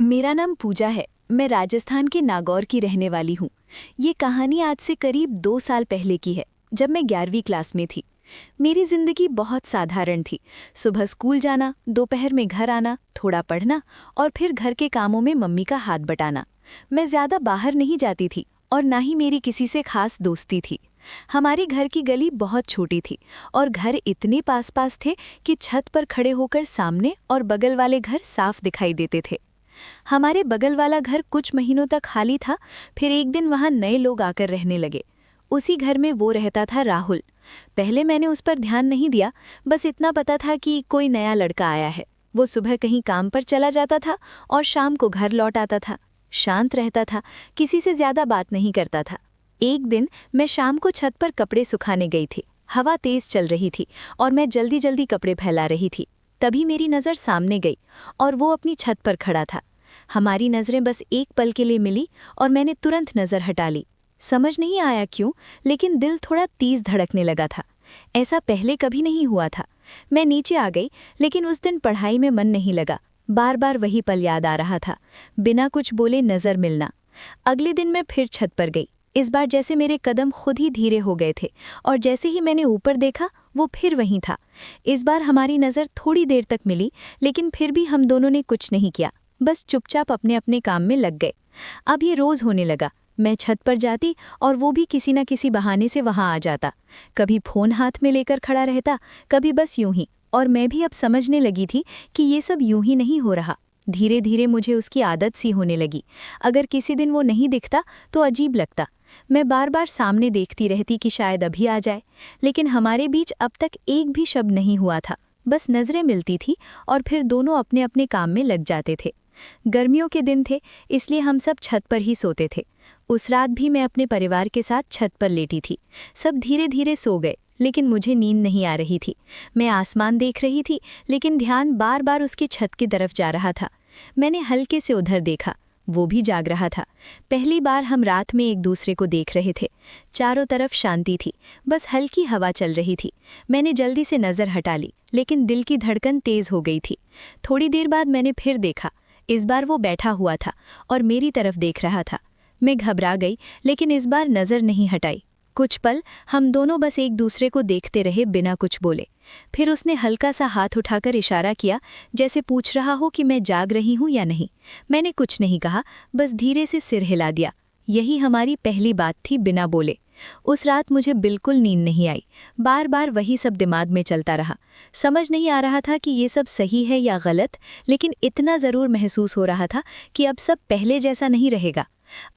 मेरा नाम पूजा है। मैं राजस्थान के नागौर की रहने वाली हूँ। ये कहानी आज से करीब 2 साल पहले की है, जब मैं 11वीं क्लास में थी। मेरी जिंदगी बहुत साधारण थी। सुबह स्कूल जाना, दोपहर में घर आना, थोड़ा पढ़ना और फिर घर के कामों में मम्मी का हाथ बटाना। मैं ज़्यादा बाहर नहीं जाती थी और ना ही मेरी किसी से खास दोस्ती थी। हमारे घर की गली बहुत छोटी थी और घर इतने पास पास थे कि छत पर खड़े होकर सामने और बगल वाले घर साफ दिखाई देते थे। हमारे बगल वाला घर कुछ महीनों तक खाली था, फिर एक दिन वहां नए लोग आकर रहने लगे। उसी घर में वो रहता था राहुल। पहले मैंने उस पर ध्यान नहीं दिया, बस इतना पता था कि कोई नया लड़का आया है। वो सुबह कहीं काम पर चला जाता था और शाम को घर लौट आता था। शांत रहता था, किसी से ज्यादा बात नहीं करता था। एक दिन मैं शाम को छत पर कपड़े सुखाने गई थी। हवा तेज चल रही थी और मैं जल्दी जल्दी कपड़े फैला रही थी। तभी मेरी नज़र सामने गई और वो अपनी छत पर खड़ा था। हमारी नज़रें बस एक पल के लिए मिली और मैंने तुरंत नज़र हटा ली। समझ नहीं आया क्यों, लेकिन दिल थोड़ा तेज धड़कने लगा था। ऐसा पहले कभी नहीं हुआ था। मैं नीचे आ गई, लेकिन उस दिन पढ़ाई में मन नहीं लगा। बार बार वही पल याद आ रहा था, बिना कुछ बोले नज़र मिलना। अगले दिन मैं फिर छत पर गई। इस बार जैसे मेरे कदम खुद ही धीरे हो गए थे और जैसे ही मैंने ऊपर देखा, वो फिर वहीं था। इस बार हमारी नज़र थोड़ी देर तक मिली, लेकिन फिर भी हम दोनों ने कुछ नहीं किया, बस चुपचाप अपने अपने काम में लग गए। अब ये रोज होने लगा। मैं छत पर जाती और वो भी किसी न किसी बहाने से वहां आ जाता। कभी फोन हाथ में लेकर खड़ा रहता, कभी बस यूं ही। और मैं भी अब समझने लगी थी कि ये सब यूं ही नहीं हो रहा। धीरे धीरे मुझे उसकी आदत सी होने लगी। अगर किसी दिन वो नहीं दिखता तो अजीब लगता। मैं बार बार सामने देखती रहती कि शायद अभी आ जाए, लेकिन हमारे बीच अब तक एक भी शब्द नहीं हुआ था। बस नजरें मिलती थी और फिर दोनों अपने अपने काम में लग जाते थे। गर्मियों के दिन थे, इसलिए हम सब छत पर ही सोते थे। उस रात भी मैं अपने परिवार के साथ छत पर लेटी थी। सब धीरे धीरे सो गए, लेकिन मुझे नींद नहीं आ रही थी। मैं आसमान देख रही थी, लेकिन ध्यान बार बार उसकी छत की तरफ जा रहा था। मैंने हल्के से उधर देखा, वो भी जाग रहा था। पहली बार हम रात में एक दूसरे को देख रहे थे। चारों तरफ शांति थी, बस हल्की हवा चल रही थी। मैंने जल्दी से नज़र हटा ली, लेकिन दिल की धड़कन तेज हो गई थी। थोड़ी देर बाद मैंने फिर देखा। इस बार वो बैठा हुआ था और मेरी तरफ देख रहा था। मैं घबरा गई, लेकिन इस बार नज़र नहीं हटाई। कुछ पल हम दोनों बस एक दूसरे को देखते रहे, बिना कुछ बोले। फिर उसने हल्का सा हाथ उठाकर इशारा किया, जैसे पूछ रहा हो कि मैं जाग रही हूं या नहीं। मैंने कुछ नहीं कहा, बस धीरे से सिर हिला दिया। यही हमारी पहली बात थी, बिना बोले। उस रात मुझे बिल्कुल नींद नहीं आई। बार बार वही सब दिमाग में चलता रहा। समझ नहीं आ रहा था कि ये सब सही है या गलत, लेकिन इतना ज़रूर महसूस हो रहा था कि अब सब पहले जैसा नहीं रहेगा।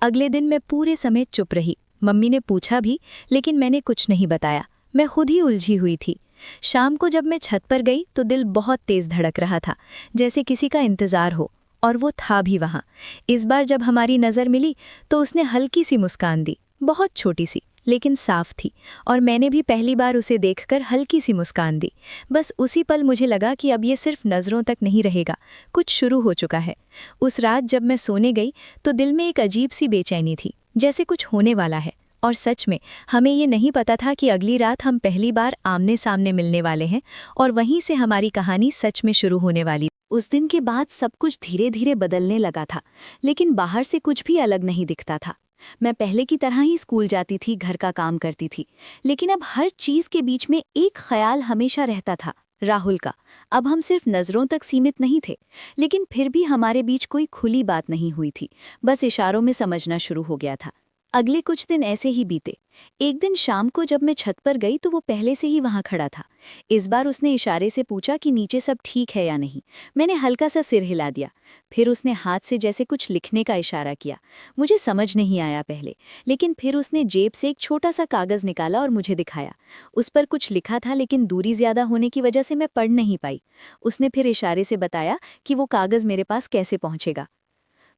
अगले दिन मैं पूरे समय चुप रही। मम्मी ने पूछा भी, लेकिन मैंने कुछ नहीं बताया। मैं खुद ही उलझी हुई थी। शाम को जब मैं छत पर गई तो दिल बहुत तेज धड़क रहा था, जैसे किसी का इंतज़ार हो, और वो था भी वहाँ। इस बार जब हमारी नज़र मिली तो उसने हल्की सी मुस्कान दी, बहुत छोटी सी लेकिन साफ थी, और मैंने भी पहली बार उसे देखकर हल्की सी मुस्कान दी। बस उसी पल मुझे लगा कि अब ये सिर्फ नज़रों तक नहीं रहेगा, कुछ शुरू हो चुका है। उस रात जब मैं सोने गई तो दिल में एक अजीब सी बेचैनी थी, जैसे कुछ होने वाला है। और सच में हमें ये नहीं पता था कि अगली रात हम पहली बार आमने सामने मिलने वाले हैं, और वहीं से हमारी कहानी सच में शुरू होने वाली। उस दिन के बाद सब कुछ धीरे धीरे बदलने लगा था, लेकिन बाहर से कुछ भी अलग नहीं दिखता था। मैं पहले की तरह ही स्कूल जाती थी, घर का काम करती थी, लेकिन अब हर चीज़ के बीच में एक ख्याल हमेशा रहता था, राहुल का। अब हम सिर्फ नज़रों तक सीमित नहीं थे, लेकिन फिर भी हमारे बीच कोई खुली बात नहीं हुई थी, बस इशारों में समझना शुरू हो गया था। अगले कुछ दिन ऐसे ही बीते। एक दिन शाम को जब मैं छत पर गई तो वो पहले से ही वहां खड़ा था। इस बार उसने इशारे से पूछा कि नीचे सब ठीक है या नहीं। मैंने हल्का सा सिर हिला दिया। फिर उसने हाथ से जैसे कुछ लिखने का इशारा किया। मुझे समझ नहीं आया पहले, लेकिन फिर उसने जेब से एक छोटा सा कागज़ निकाला और मुझे दिखाया। उस पर कुछ लिखा था, लेकिन दूरी ज़्यादा होने की वजह से मैं पढ़ नहीं पाई। उसने फिर इशारे से बताया कि वो कागज़ मेरे पास कैसे पहुँचेगा।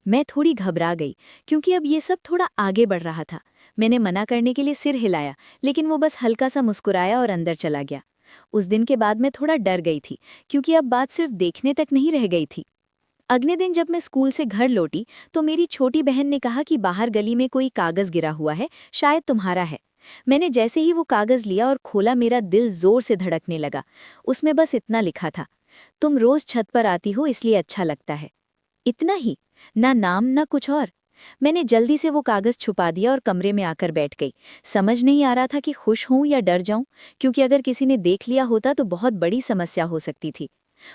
मैं थोड़ी घबरा गई, क्योंकि अब ये सब थोड़ा आगे बढ़ रहा था। मैंने मना करने के लिए सिर हिलाया, लेकिन वो बस हल्का सा मुस्कुराया और अंदर चला गया। उस दिन के बाद मैं थोड़ा डर गई थी, क्योंकि अब बात सिर्फ देखने तक नहीं रह गई थी। अगले दिन जब मैं स्कूल से घर लौटी तो मेरी छोटी बहन ने कहा कि बाहर गली में कोई कागज़ गिरा हुआ है, शायद तुम्हारा है। मैंने जैसे ही वो कागज़ लिया और खोला, मेरा दिल जोर से धड़कने लगा। उसमें बस इतना लिखा था, तुम रोज़ छत पर आती हो इसलिए अच्छा लगता है। इतना ही? ना नाम ना कुछ और? मैंने जल्दी से वो कागज छुपा दिया और कमरे में आकर बैठ गई। समझ नहीं आ रहा था कि खुश हूं या डर जाऊं, क्योंकि अगर किसी ने देख लिया होता तो बहुत बड़ी समस्या हो सकती थी।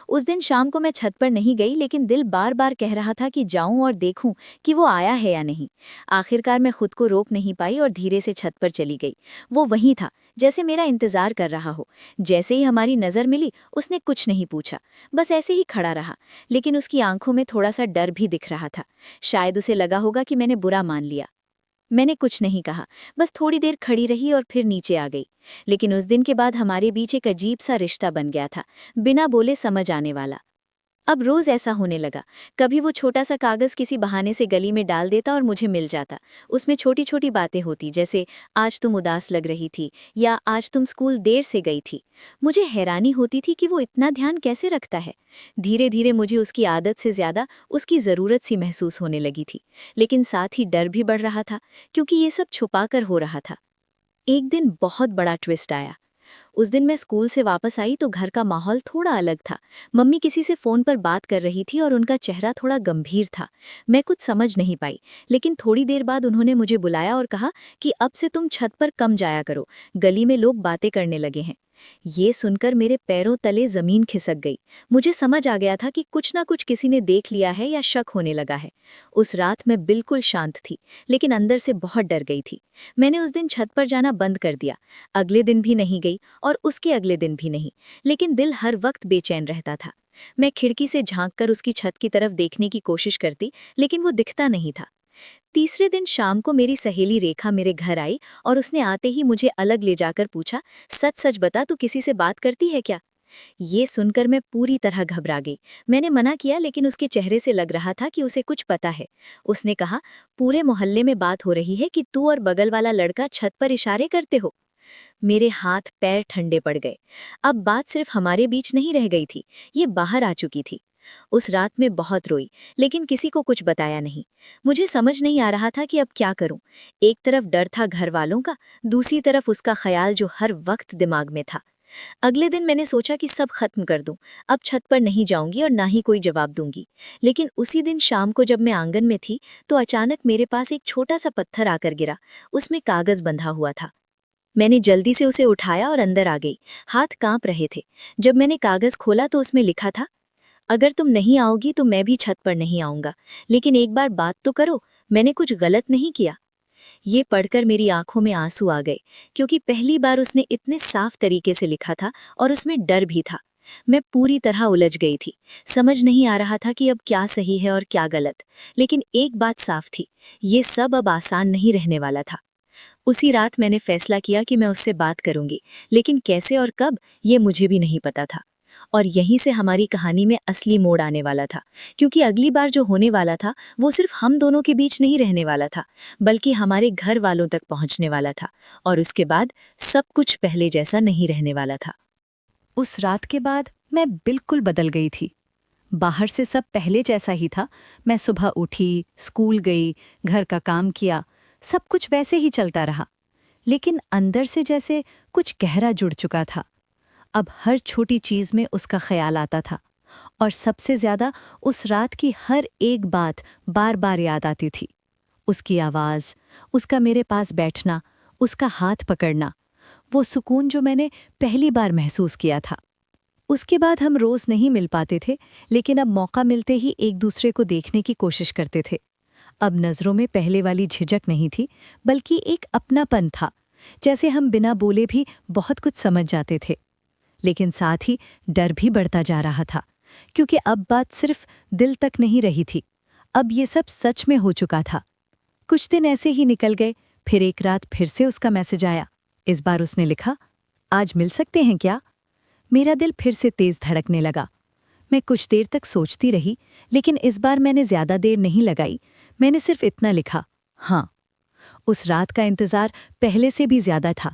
उस दिन शाम को मैं छत पर नहीं गई, लेकिन दिल बार बार कह रहा था कि जाऊं और देखूं कि वो आया है या नहीं। आखिरकार मैं खुद को रोक नहीं पाई और धीरे से छत पर चली गई। वो वहीं था, जैसे मेरा इंतजार कर रहा हो। जैसे ही हमारी नज़र मिली, उसने कुछ नहीं पूछा, बस ऐसे ही खड़ा रहा। लेकिन उसकी आंखों में थोड़ा सा डर भी दिख रहा था। शायद उसे लगा होगा कि मैंने बुरा मान लिया। मैंने कुछ नहीं कहा, बस थोड़ी देर खड़ी रही और फिर नीचे आ गई। लेकिन उस दिन के बाद हमारे बीच एक अजीब सा रिश्ता बन गया था, बिना बोले समझ आने वाला। अब रोज ऐसा होने लगा। कभी वो छोटा सा कागज किसी बहाने से गली में डाल देता और मुझे मिल जाता। उसमें छोटी छोटी बातें होती, जैसे आज तुम उदास लग रही थी या आज तुम स्कूल देर से गई थी। मुझे हैरानी होती थी कि वो इतना ध्यान कैसे रखता है। धीरे धीरे मुझे उसकी आदत से ज्यादा उसकी ज़रूरत सी महसूस होने लगी थी। लेकिन साथ ही डर भी बढ़ रहा था, क्योंकि ये सब छुपा कर हो रहा था। एक दिन बहुत बड़ा ट्विस्ट आया। उस दिन मैं स्कूल से वापस आई तो घर का माहौल थोड़ा अलग था। मम्मी किसी से फोन पर बात कर रही थी और उनका चेहरा थोड़ा गंभीर था। मैं कुछ समझ नहीं पाई, लेकिन थोड़ी देर बाद उन्होंने मुझे बुलाया और कहा कि अब से तुम छत पर कम जाया करो, गली में लोग बातें करने लगे हैं। ये सुनकर मेरे पैरों तले जमीन खिसक गई। मुझे समझ आ गया था कि कुछ ना कुछ किसी ने देख लिया है या शक होने लगा है। उस रात मैं बिल्कुल शांत थी, लेकिन अंदर से बहुत डर गई थी। मैंने उस दिन छत पर जाना बंद कर दिया। अगले दिन भी नहीं गई और उसके अगले दिन भी नहीं, लेकिन दिल हर वक्त बेचैन रहता था। मैं खिड़की से झांककर उसकी छत की तरफ देखने की कोशिश करती, लेकिन वो दिखता नहीं था। तीसरे दिन शाम को मेरी सहेली रेखा मेरे घर आई और उसने आते ही मुझे अलग ले जाकर पूछा, सच सच बता, तू किसी से बात करती है क्या? ये सुनकर मैं पूरी तरह घबरा गई। मैंने मना किया, लेकिन उसके चेहरे से लग रहा था कि उसे कुछ पता है। उसने कहा, पूरे मोहल्ले में बात हो रही है कि तू और बगल वाला लड़का छत पर इशारे करते हो। मेरे हाथ पैर ठंडे पड़ गए। अब बात सिर्फ हमारे बीच नहीं रह गई थी, ये बाहर आ चुकी थी। उस रात में बहुत रोई, लेकिन किसी को कुछ बताया नहीं। मुझे समझ नहीं आ रहा था कि अब क्या करूं। एक तरफ डर था घर वालों का, दूसरी तरफ उसका ख्याल जो हर वक्त दिमाग में था। अगले दिन मैंने सोचा कि सब खत्म कर दूं। अब छत पर नहीं जाऊंगी और ना ही कोई जवाब दूंगी। लेकिन उसी दिन शाम को जब मैं आंगन में थी, तो अचानक मेरे पास एक छोटा सा पत्थर आकर गिरा। उसमें कागज बंधा हुआ था। मैंने जल्दी से उसे उठाया और अंदर आ गई। हाथ कांप रहे थे। जब मैंने कागज खोला तो उसमें लिखा था, अगर तुम नहीं आओगी तो मैं भी छत पर नहीं आऊंगा, लेकिन एक बार बात तो करो, मैंने कुछ गलत नहीं किया। ये पढ़कर मेरी आंखों में आंसू आ गए, क्योंकि पहली बार उसने इतने साफ तरीके से लिखा था और उसमें डर भी था। मैं पूरी तरह उलझ गई थी। समझ नहीं आ रहा था कि अब क्या सही है और क्या गलत। लेकिन एक बात साफ थी, ये सब अब आसान नहीं रहने वाला था। उसी रात मैंने फैसला किया कि मैं उससे बात करूंगी, लेकिन कैसे और कब, ये मुझे भी नहीं पता था। और यहीं से हमारी कहानी में असली मोड़ आने वाला था, क्योंकि अगली बार जो होने वाला था वो सिर्फ हम दोनों के बीच नहीं रहने वाला था, बल्कि हमारे घर वालों तक पहुंचने वाला था। और उसके बाद सब कुछ पहले जैसा नहीं रहने वाला था। उस रात के बाद मैं बिल्कुल बदल गई थी। बाहर से सब पहले जैसा ही था। मैं सुबह उठी, स्कूल गई, घर का काम किया, सब कुछ वैसे ही चलता रहा। लेकिन अंदर से जैसे कुछ गहरा जुड़ चुका था। अब हर छोटी चीज में उसका ख्याल आता था, और सबसे ज्यादा उस रात की हर एक बात बार बार याद आती थी। उसकी आवाज़, उसका मेरे पास बैठना, उसका हाथ पकड़ना, वो सुकून जो मैंने पहली बार महसूस किया था। उसके बाद हम रोज नहीं मिल पाते थे, लेकिन अब मौका मिलते ही एक दूसरे को देखने की कोशिश करते थे। अब नज़रों में पहले वाली झिझक नहीं थी, बल्कि एक अपनापन था, जैसे हम बिना बोले भी बहुत कुछ समझ जाते थे। लेकिन साथ ही डर भी बढ़ता जा रहा था, क्योंकि अब बात सिर्फ दिल तक नहीं रही थी, अब ये सब सच में हो चुका था। कुछ दिन ऐसे ही निकल गए, फिर एक रात फिर से उसका मैसेज आया। इस बार उसने लिखा, आज मिल सकते हैं क्या? मेरा दिल फिर से तेज धड़कने लगा। मैं कुछ देर तक सोचती रही, लेकिन इस बार मैंने ज्यादा देर नहीं लगाई। मैंने सिर्फ इतना लिखा, हाँ। उस रात का इंतजार पहले से भी ज्यादा था।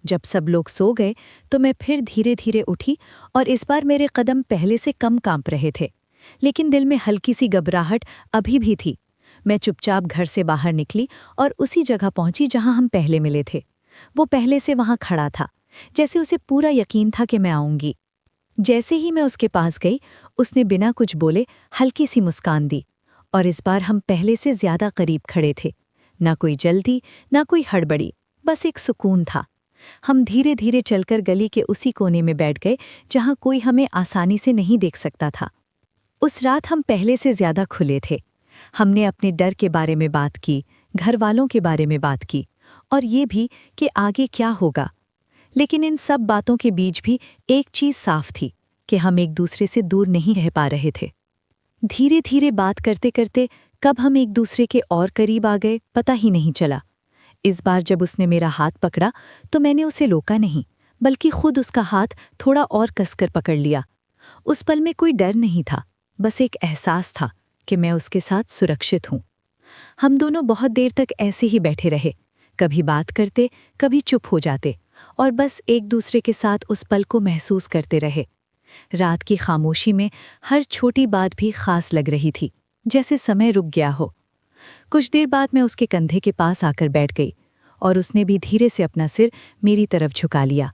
जब सब लोग सो गए तो मैं फिर धीरे धीरे उठी, और इस बार मेरे कदम पहले से कम कांप रहे थे, लेकिन दिल में हल्की सी घबराहट अभी भी थी। मैं चुपचाप घर से बाहर निकली और उसी जगह पहुंची जहां हम पहले मिले थे। वो पहले से वहां खड़ा था, जैसे उसे पूरा यकीन था कि मैं आऊंगी। जैसे ही मैं उसके पास गई, उसने बिना कुछ बोले हल्की सी मुस्कान दी, और इस बार हम पहले से ज्यादा करीब खड़े थे। ना कोई जल्दी, ना कोई हड़बड़ी, बस एक सुकून था। हम धीरे धीरे चलकर गली के उसी कोने में बैठ गए जहां कोई हमें आसानी से नहीं देख सकता था। उस रात हम पहले से ज्यादा खुले थे। हमने अपने डर के बारे में बात की, घर वालों के बारे में बात की, और ये भी कि आगे क्या होगा। लेकिन इन सब बातों के बीच भी एक चीज साफ थी कि हम एक दूसरे से दूर नहीं रह पा रहे थे। धीरे धीरे बात करते करते कब हम एक दूसरे के और करीब आ गए पता ही नहीं चला। इस बार जब उसने मेरा हाथ पकड़ा तो मैंने उसे रोका नहीं, बल्कि खुद उसका हाथ थोड़ा और कसकर पकड़ लिया। उस पल में कोई डर नहीं था, बस एक एहसास था कि मैं उसके साथ सुरक्षित हूँ। हम दोनों बहुत देर तक ऐसे ही बैठे रहे, कभी बात करते, कभी चुप हो जाते, और बस एक दूसरे के साथ उस पल को महसूस करते रहे। रात की खामोशी में हर छोटी बात भी खास लग रही थी, जैसे समय रुक गया हो। कुछ देर बाद मैं उसके कंधे के पास आकर बैठ गई, और उसने भी धीरे से अपना सिर मेरी तरफ झुका लिया।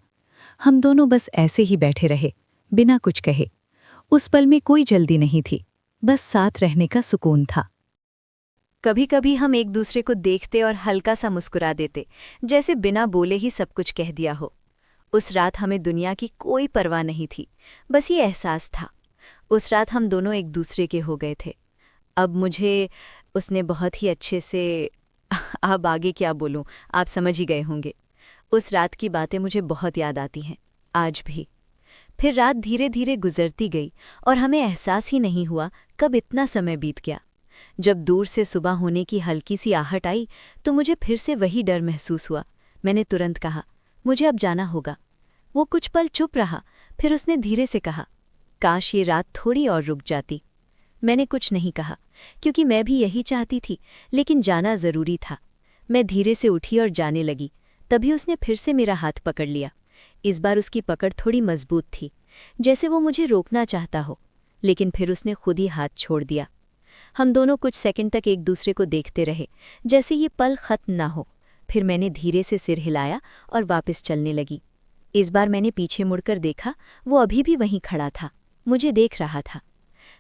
हम दोनों बस ऐसे ही बैठे रहे, बिना कुछ कहे। उस पल में कोई जल्दी नहीं थी, बस साथ रहने का सुकून था। कभी कभी हम एक दूसरे को देखते और हल्का सा मुस्कुरा देते, जैसे बिना बोले ही सब कुछ कह दिया हो। उस रात हमें दुनिया की कोई परवाह नहीं थी, बस ये एहसास था। उस रात हम दोनों एक दूसरे के हो गए थे। अब मुझे उसने बहुत ही अच्छे से अब आगे क्या बोलूं, आप समझ ही गए होंगे। उस रात की बातें मुझे बहुत याद आती हैं, आज भी। फिर रात धीरे धीरे गुजरती गई और हमें एहसास ही नहीं हुआ कब इतना समय बीत गया। जब दूर से सुबह होने की हल्की सी आहट आई तो मुझे फिर से वही डर महसूस हुआ। मैंने तुरंत कहा, मुझे अब जाना होगा। वो कुछ पल चुप रहा, फिर उसने धीरे से कहा, काश ये रात थोड़ी और रुक जाती। मैंने कुछ नहीं कहा, क्योंकि मैं भी यही चाहती थी, लेकिन जाना ज़रूरी था। मैं धीरे से उठी और जाने लगी, तभी उसने फिर से मेरा हाथ पकड़ लिया। इस बार उसकी पकड़ थोड़ी मजबूत थी, जैसे वो मुझे रोकना चाहता हो, लेकिन फिर उसने खुद ही हाथ छोड़ दिया। हम दोनों कुछ सेकंड तक एक दूसरे को देखते रहे, जैसे ये पल खत्म ना हो। फिर मैंने धीरे से सिर हिलाया और वापस चलने लगी। इस बार मैंने पीछे मुड़कर देखा, वो अभी भी वहीं खड़ा था, मुझे देख रहा था।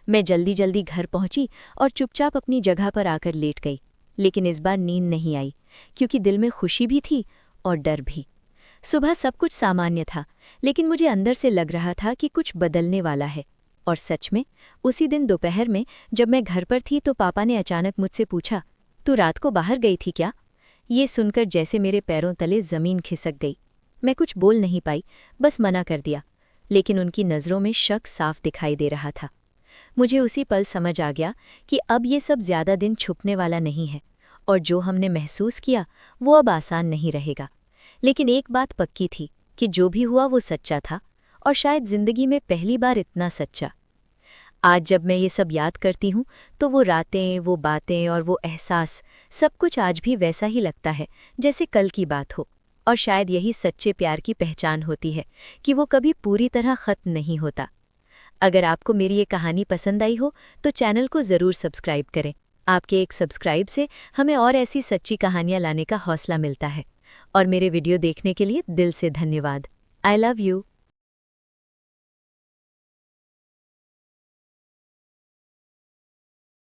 मैं जल्दी जल्दी घर पहुंची और चुपचाप अपनी जगह पर आकर लेट गई। लेकिन इस बार नींद नहीं आई, क्योंकि दिल में खुशी भी थी और डर भी। सुबह सब कुछ सामान्य था, लेकिन मुझे अंदर से लग रहा था कि कुछ बदलने वाला है। और सच में, उसी दिन दोपहर में जब मैं घर पर थी तो पापा ने अचानक मुझसे पूछा, तू रात को बाहर गई थी क्या? ये सुनकर जैसे मेरे पैरों तले जमीन खिसक गई। मैं कुछ बोल नहीं पाई, बस मना कर दिया। लेकिन उनकी नज़रों में शक साफ दिखाई दे रहा था। मुझे उसी पल समझ आ गया कि अब ये सब ज़्यादा दिन छुपने वाला नहीं है, और जो हमने महसूस किया वो अब आसान नहीं रहेगा। लेकिन एक बात पक्की थी कि जो भी हुआ वो सच्चा था, और शायद ज़िंदगी में पहली बार इतना सच्चा। आज जब मैं ये सब याद करती हूँ तो वो रातें, वो बातें और वो एहसास, सब कुछ आज भी वैसा ही लगता है जैसे कल की बात हो। और शायद यही सच्चे प्यार की पहचान होती है कि वो कभी पूरी तरह ख़त्म नहीं होता। अगर आपको मेरी ये कहानी पसंद आई हो तो चैनल को ज़रूर सब्सक्राइब करें। आपके एक सब्सक्राइब से हमें और ऐसी सच्ची कहानियाँ लाने का हौसला मिलता है। और मेरे वीडियो देखने के लिए दिल से धन्यवाद। I love you.